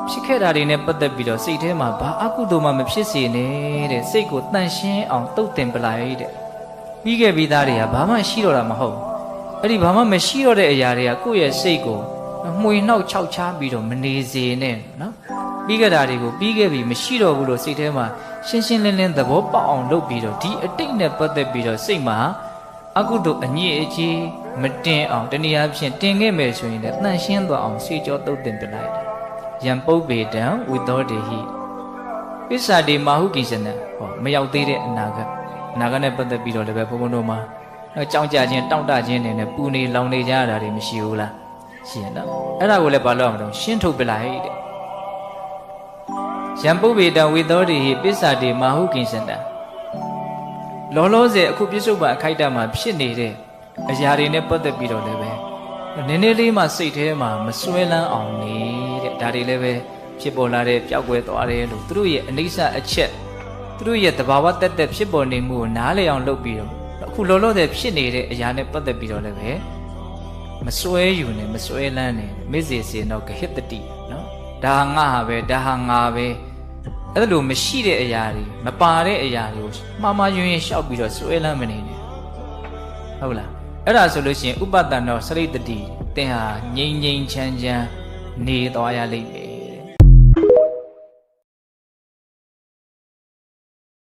ဖြစ်ခဲ့တာတွေနဲ့ပတ်သက်ပြီးတော့စိတ်ထဲမှာဘာအကုသိုလ်မှမဖြစ်စေနဲ့တဲ့စိတ်ကိုတန့်ရှင်းအောင်တုတ်တင်ပလိုက်တဲ့ပြီးခဲ့ပြီးသားတွေကဘာမှရှိတော့တာမဟုတ်အဲ့ဒီဘာမှမရှိတော့တဲ့အရာတွေကကိုယ့်ရဲ့စိတ်ကိုမှွေနှောက်ခြောက်ချပြီးတော့မနေစေနဲ့နော်ပြီးခဲ့တာတွေကိုပြီးခဲ့ပြီမရှိတော့ဘူးလို့စိတ်ထဲမှာရှင်းရှင်းလင်းလင်းသဘောပေါက်အောင်လုပ်ပြီးတော့ဒီအတိတ်နဲ့ပတ်သက်ပြီးတော့စိတ်မှာအကုသိုလ်အညစ်အကြေးမတင်အောင်တနည်းအားဖြင့်တင်ခဲ့မယ်ဆိုရင်လည်းတန့်ရှင်းသွားအောင်စေကြောတုတ်တင်ပြလိုက်တယ်ယံပုပ္ပေတံဝိသောတေဟိပစ္စာတိမာဟုကိစ္စနံဟောမရောက်သေးတဲ့အနာဂတ်နဲ့ပတ်သက်ပြီးတော့လည်းပဲဘုန်းဘုန်းတို့မှာကြောင်းကြခြင်းတောင့်တခြင်းတွေနဲ့ပူနေလောင်နေကြရတာတွေမရှိဘူးလားရှိရနော်အဲ့ဒါကိုလည်းဘာလို့အောင်မလို့ရှင်းထုတ်ပြလိုက်တဲ့ယံပုပ္ပေတံဝိသောတေဟိပစ္စာတိမာဟုကိစ္စနံလောလောဆယ်အခုပြစ္ဆုတ်ပန်အခိုက်အတန့်မှာဖြစ်နေတဲ့အရာတွေနဲ့ပတ်သက်ပြီးတော့လည်းပဲနည်းနည်းလေးမှစိတ်ထဲမှာမစွဲလန်းအောင်နေတဲ့ဒါတွေလည်းပဲဖြစ်ပေါ်လာတဲ့ပျောက်ကွယ်သွားတယ်လို့သူတို့ရဲ့အနိစ္စအချက်သူတို့ရဲ့သဘာဝတက်တက်ဖြစ်ပေါ်နေမှုကိုနားလည်အောင်လုပ်ပြီးတော့အခုလောလောဆယ်ဖြစ်နေတဲ့အရာနဲ့ပတ်သက်ပြီးတော့လည်းပဲမစွဲယူနဲ့မစွဲလန်းနဲ့မေ့စေစေတော့ကဟိတတိနော်ဒါဟာငါဟာပဲဒါဟာငါပဲအဲ့လိုမရှိတဲ့အရာတွေမပါတဲ့အရာတွေကိုမှားမှားယွင်းယွင်းရှောက်ပြီးတော့စွဲလန်းမနေနဲ့ဟုတ်လားအဲ့ဒါဆိုလို့ရှိရင်ဥပတ္တနောစရိတ္တိတင်ဟာငြိမ်ငြိမ်ချမ်းချမ်းနေသွားရလိမ့်မ